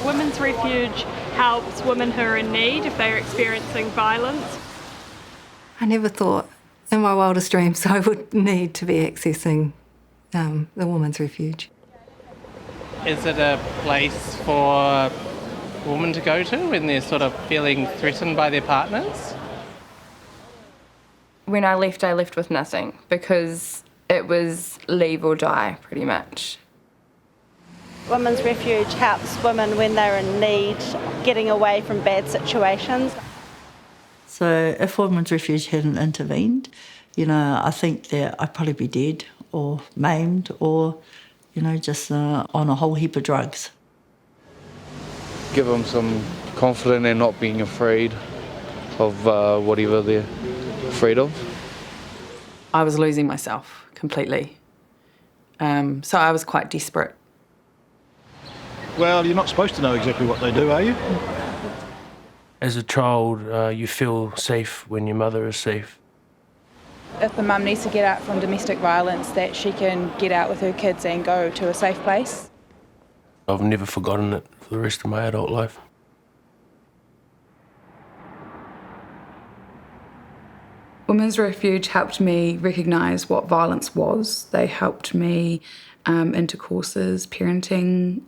Women's Refuge helps women who are in need if they're experiencing violence. I never thought in my wildest dreams I would need to be accessing the Women's Refuge. Is it a place for women to go to when they're sort of feeling threatened by their partners? When I left with nothing because it was leave or die pretty much. Women's Refuge helps women when they're in need, getting away from bad situations. So if Women's Refuge hadn't intervened, I think that I'd probably be dead or maimed or, just on a whole heap of drugs. Give them some confidence and not being afraid of whatever they're afraid of. I was losing myself completely. So I was quite desperate. Well, you're not supposed to know exactly what they do, are you? As a child, you feel safe when your mother is safe. If the mum needs to get out from domestic violence, that she can get out with her kids and go to a safe place. I've never forgotten it for the rest of my adult life. Women's Refuge helped me recognise what violence was. They helped me into courses, parenting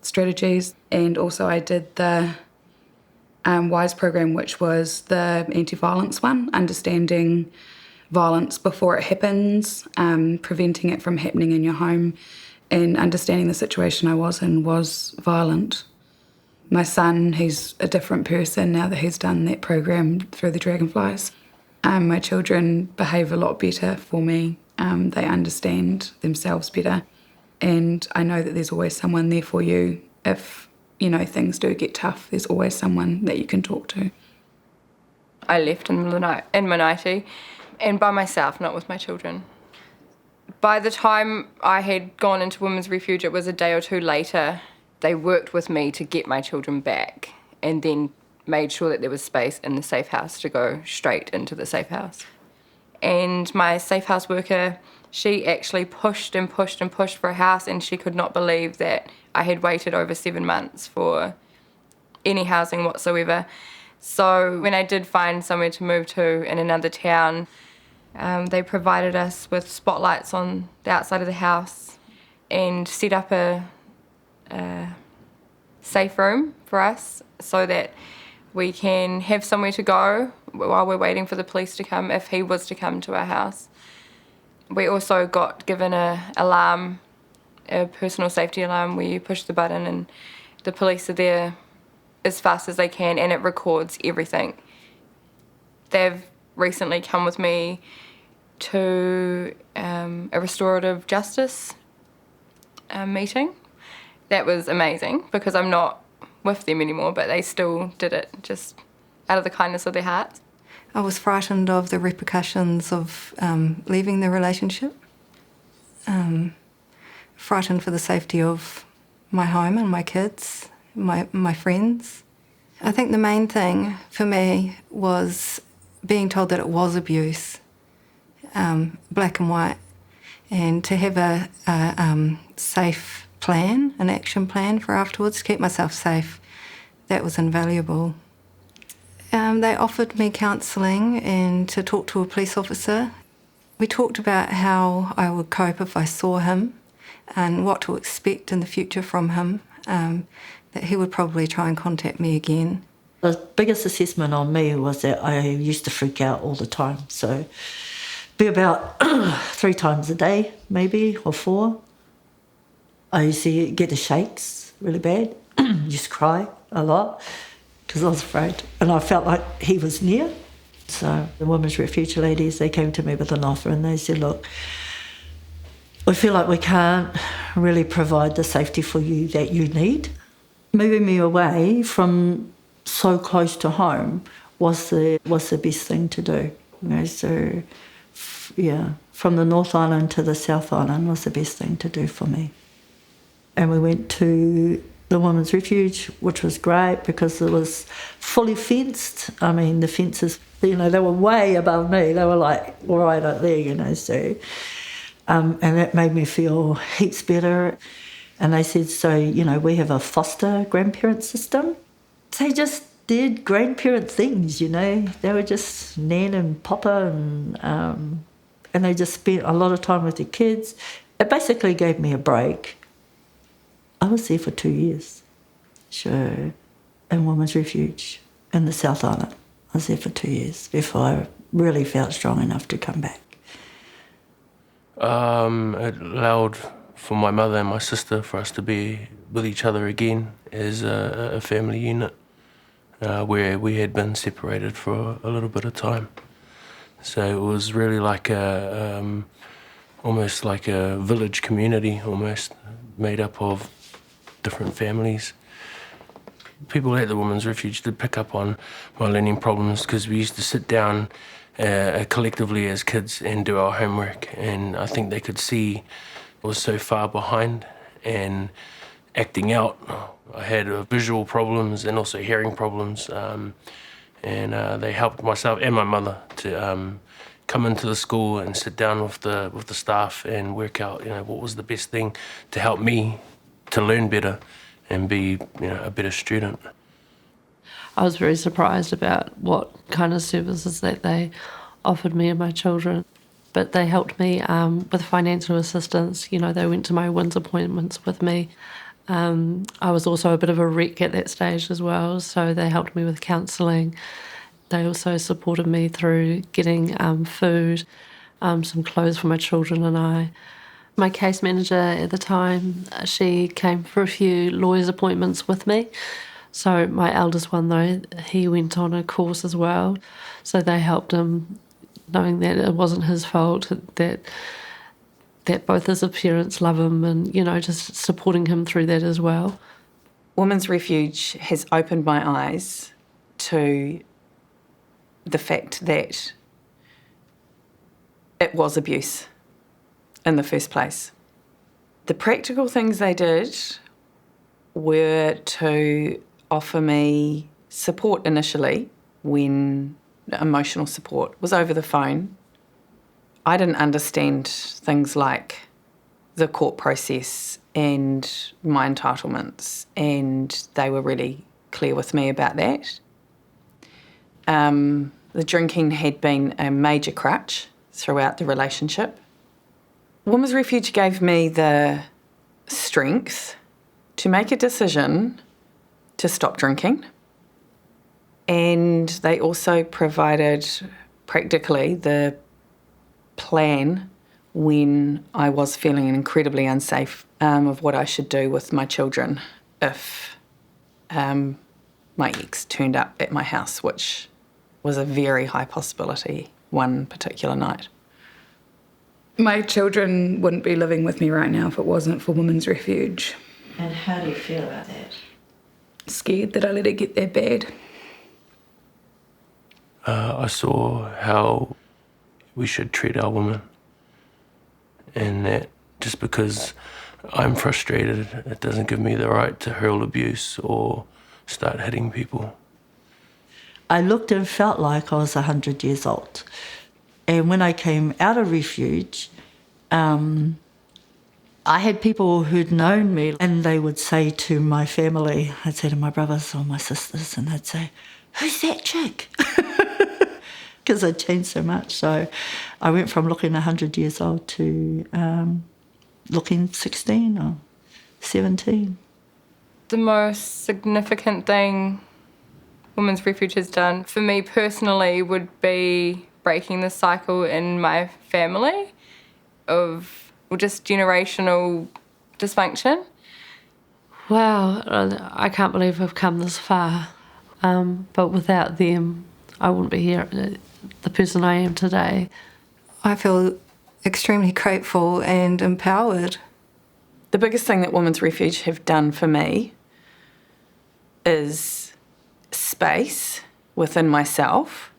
strategies, and also I did the WISE program, which was the anti-violence one, understanding violence before it happens, preventing it from happening in your home, and understanding the situation I was in was violent. My son, he's a different person now that he's done that program through the Dragonflies. My children behave a lot better for me. They understand themselves better. And I know that there's always someone there for you. If, things do get tough, there's always someone that you can talk to. I left in the middle of the night, in my nightie, and by myself, not with my children. By the time I had gone into Women's Refuge, it was a day or two later. They worked with me to get my children back and then made sure that there was space in the safe house to go straight into the safe house. And my safe house worker, she actually pushed and pushed and pushed for a house, and she could not believe that I had waited over 7 months for any housing whatsoever. So when I did find somewhere to move to in another town, they provided us with spotlights on the outside of the house and set up a safe room for us so that we can have somewhere to go while we're waiting for the police to come, if he was to come to our house. We also got given an alarm, a personal safety alarm, where you push the button and the police are there as fast as they can, and it records everything. They've recently come with me to a restorative justice meeting. That was amazing because I'm not with them anymore, but they still did it just out of the kindness of their hearts. I was frightened of the repercussions of leaving the relationship, frightened for the safety of my home and my kids, my friends. I think the main thing for me was being told that it was abuse, black and white, and to have a safe plan, an action plan for afterwards, to keep myself safe. That was invaluable. They offered me counselling and to talk to a police officer. We talked about how I would cope if I saw him and what to expect in the future from him, that he would probably try and contact me again. The biggest assessment on me was that I used to freak out all the time. So be about 3 times a day, maybe, or 4. I used to get the shakes really bad, just cry a lot because I was afraid. And I felt like he was near. So the Women's Refuge ladies, they came to me with an offer and they said, look, we feel like we can't really provide the safety for you that you need. Moving me away from so close to home was the best thing to do. So, yeah, from the North Island to the South Island was the best thing to do for me. And we went to the Women's Refuge, which was great because it was fully fenced. I mean, the fences, they were way above me. They were like right up there, so... and that made me feel heaps better. And they said, so, we have a foster grandparent system. They just did grandparent things, They were just Nan and Papa and they just spent a lot of time with their kids. It basically gave me a break. I was there for 2 years. Sure. In Women's Refuge in the South Island. I was there for 2 years before I really felt strong enough to come back. It allowed for my mother and my sister for us to be with each other again as a family unit, where we had been separated for a little bit of time. So it was really like almost like a village community, almost made up of different families. People at the Women's Refuge did pick up on my learning problems because we used to sit down collectively as kids and do our homework, and I think they could see I was so far behind and acting out. I had visual problems and also hearing problems, and they helped myself and my mother to come into the school and sit down with the staff and work out what was the best thing to help me to learn better and be a better student. I was very surprised about what kind of services that they offered me and my children. But they helped me with financial assistance. They went to my WINS appointments with me. I was also a bit of a wreck at that stage as well, so they helped me with counselling. They also supported me through getting food, some clothes for my children and I. My case manager at the time, she came for a few lawyers' appointments with me. So my eldest one, though, he went on a course as well. So they helped him, knowing that it wasn't his fault, that both his parents love him and, just supporting him through that as well. Women's Refuge has opened my eyes to the fact that it was abuse in the first place. The practical things they did were to offer me support initially when emotional support was over the phone. I didn't understand things like the court process and my entitlements, and they were really clear with me about that. The drinking had been a major crutch throughout the relationship. Women's Refuge gave me the strength to make a decision to stop drinking, and they also provided practically the plan when I was feeling incredibly unsafe of what I should do with my children if my ex turned up at my house, which was a very high possibility one particular night. My children wouldn't be living with me right now if it wasn't for Women's Refuge. And how do you feel about that? Scared that I let it get that bad. I saw how we should treat our women, and that just because I'm frustrated, it doesn't give me the right to hurl abuse or start hitting people. I looked and felt like I was 100 years old. And when I came out of Refuge, I had people who'd known me, and they would say to my family, I'd say to my brothers or my sisters, and they'd say, "Who's that chick?" Because I'd changed so much. So I went from looking 100 years old to looking 16 or 17. The most significant thing Women's Refuge has done for me personally would be breaking the cycle in my family of just generational dysfunction. Wow, I can't believe I've come this far. But without them, I wouldn't be here, the person I am today. I feel extremely grateful and empowered. The biggest thing that Women's Refuge have done for me is space within myself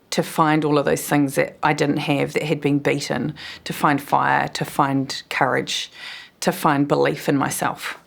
to find all of those things that I didn't have, that had been beaten, to find fire, to find courage, to find belief in myself.